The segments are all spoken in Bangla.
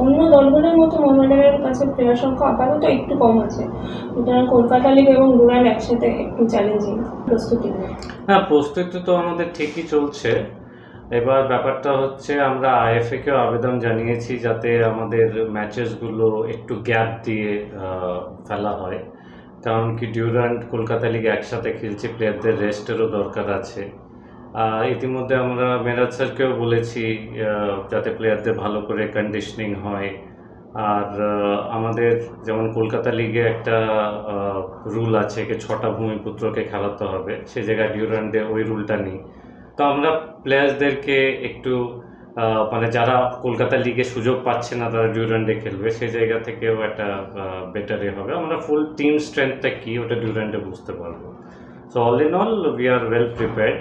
অন্য দলগুলোর মতো মোহামেডানের কাছে প্লেয়ার সংখ্যা আপাতত একটু কম আছে, সুতরাং কলকাতা লিগ এবং ডুরান্ড একসাথে একটু চ্যালেঞ্জিং প্রস্তুতি। হ্যাঁ, প্রস্তুতি তো আমাদের ঠিকই চলছে। এবার ব্যাপারটা হচ্ছে আমরা আইএফএকেও আবেদন জানিয়েছি যাতে আমাদের ম্যাচেসগুলো একটু গ্যাপ দিয়ে ফেলা হয়, কারণ কি ডিউরান্ড কলকাতা লিগ একসাথে খেলছে, প্লেয়ারদের রেস্টেরও দরকার আছে। ইতিমধ্যে আমরা মেরাজ স্যারকেও বলেছি যাতে প্লেয়ারদের ভালো করে কন্ডিশনিং হয়। আর আমাদের যেমন কলকাতা লিগে একটা রুল আছে কি 6টা ভূমিপুত্রকে খেলাতে হবে, সে জায়গায় ডিউরান্ডে ওই রুলটা নেই। তো আমরা প্লেয়ার্সদেরকে একটু মানে যারা কলকাতা লিগে সুযোগ পাচ্ছে না তারা ডিউরান্ডে খেলবে, সেই জায়গা থেকেও একটা বেটারে হবে। আমরা ফুল টিম স্ট্রেংথটা কী ওটা ডিউরান্ডে বুঝতে পারবো। So all in all we are well prepared,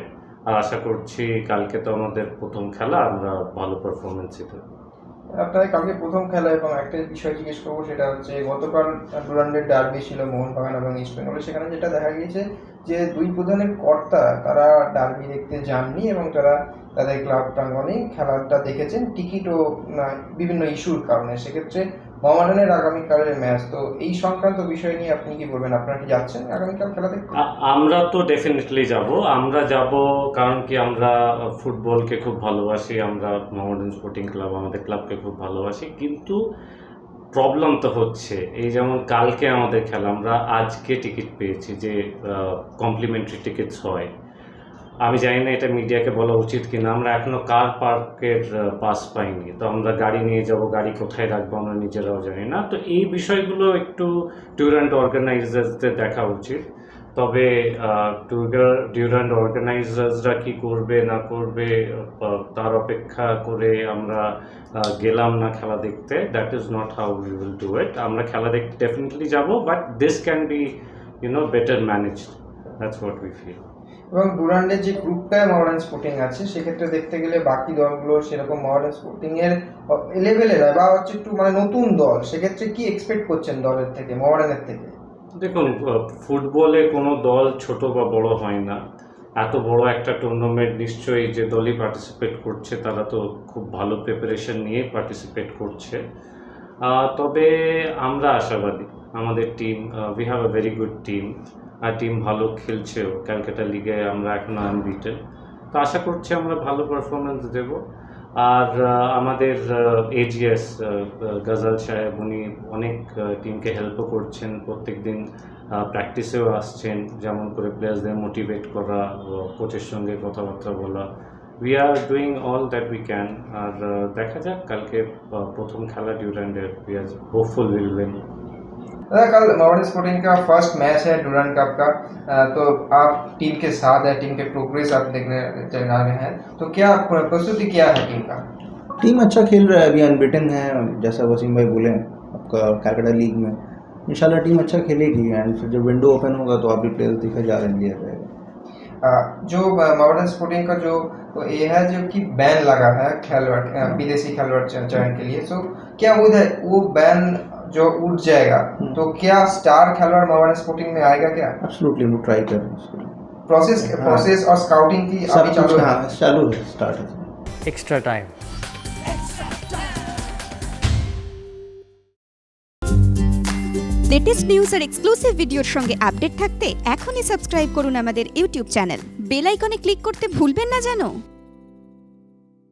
আর আশা করছি কালকে তো আমাদের প্রথম খেলা, আমরা ভালো পারফরমেন্স দিতে। আপনাদের কালকে প্রথম খেলা, এবং একটা বিষয় জিজ্ঞেস করবো, সেটা হচ্ছে গতকাল ডুরান্ডের ডার্বি ছিল মোহনবাগান এবং ইস্ট বেঙ্গলের। সেখানে যেটা দেখা গিয়েছে যে দুই প্রধানের কর্তা তারা ডার্বি দেখতে যাননি এবং তারা তাদের ক্লাব প্রাঙ্গণেই খেলাটা দেখেছেন টিকিট ও বিভিন্ন ইস্যুর কারণে। সেক্ষেত্রে মোহামেডানের আগামীকালের ম্যাচ, তো এই সংক্রান্ত বিষয় নিয়ে আপনি কি বলবেন? আপনারা কি যাচ্ছেন আগামীকাল খেলা দেখতে? আমরা তো ডেফিনেটলি যাব, আমরা যাব, কারণ কি আমরা ফুটবলকে খুব ভালোবাসি, আমরা মোহামেডান স্পোর্টিং ক্লাব আমাদের ক্লাবকে খুব ভালোবাসি। কিন্তু প্রবলেম তো হচ্ছে এই, যেমন কালকে আমাদের খেলা, আমরা আজকে টিকিট পেয়েছি যে কমপ্লিমেন্টারি টিকিটস হয়। আমি জানি না এটা মিডিয়াকে বলা উচিত কিনা, আমরা এখনো কার পার্কের পাস পাইনি, তো আমরা গাড়ি নিয়ে যাব, গাড়ি কোথায় রাখবো আমরা নিজেরাও জানি না। তো এই বিষয়গুলো একটু ডিউরান্ড অর্গানাইজার্সদের দেখা উচিত। তবে ডিউরান্ড অর্গানাইজার্সরা কি করবে না করবে তার অপেক্ষা করে আমরা গেলাম না খেলা দেখতে, that is not how we will do it. আমরা খেলা দেখতে ডেফিনেটলি যাব, but this can be better managed, that's what we feel. এবং ডুরান্ডের যে গ্রুপটায় মোহামেডান স্পোর্টিং আছে, সেক্ষেত্রে দেখতে গেলে বাকি দলগুলো সেরকম মোহামেডান স্পোর্টিং এর লেভেলের বা হচ্ছে একটু নতুন দল, সেক্ষেত্রে কি এক্সপেক্ট করছেন দলের থেকে, মোহামেডানের থেকে? দেখুন, ফুটবলে কোনো দল ছোট বা বড় হয় না। এত বড় একটা টুর্নামেন্ট নিশ্চয়ই যে দলই পার্টিসিপেট করছে তারা তো খুব ভালো প্রিপারেশন নিয়ে পার্টিসিপেট করছে। তবে আমরা আশাবাদী, আমাদের team, we have a very good team, আর টিম ভালো খেলছেও। ক্যালকাটা লিগে আমরা এখনো আনবিটেন, তো আশা করছি আমরা ভালো পারফরমেন্স দেব। আর আমাদের এজিএস গজাল সাহেব, উনি অনেক টিমকে হেল্পও করছেন, প্রত্যেক দিন প্র্যাকটিসেও আসছেন, যেমন করে প্লেয়ার্সদের মোটিভেট করা, কোচের সঙ্গে কথাবার্তা বলা। We are doing all that we can. আর দেখা যাক কালকে প্রথম খেলা डियूरेंडेर, we are hopeful will win. कल मोहामेडन स्पोर्टिंग का फर्स्ट मैच है डुरांड कप का, तो आप टीम के साथ हैं, टीम के प्रोग्रेस आप देखने चल रहे हैं, तो क्या प्रस्तुति क्या है टीम का? टीम अच्छा खेल रहा है, अभी अनबिटन है जैसा वसीम भाई बोले आपका कैलकाटा लीग में। इंशाल्लाह टीम अच्छा खेलेगी, एंड फिर जब विंडो ओपन होगा तो आप भी प्लेयर दिखे जा रहे लिया जाएगा। जो मोहामेडन स्पोर्टिंग का जो ये है जो कि बैन लगा है खिलाड़ी विदेशी खिलाड़ी चयन के लिए, तो क्या वो बैन जो उठ जाएगा तो क्या स्टार खिलाड़ी मोहामेडन स्पोर्टिंग में आएगा क्या? एब्सोल्युटली, वो ट्राई कर रहे हैं उसको। प्रोसेस और स्काउटिंग की अभी चालू है? चालू है, स्टार्ट है। Extra time. লেটেস্ট নিউজ আর এক্সক্লুসিভ ভিডিওর সঙ্গে আপডেট থাকতে এখনই সাবস্ক্রাইব করুন আমাদের ইউটিউব চ্যানেল। বেল আইকনে ক্লিক করতে ভুলবেন না যেন।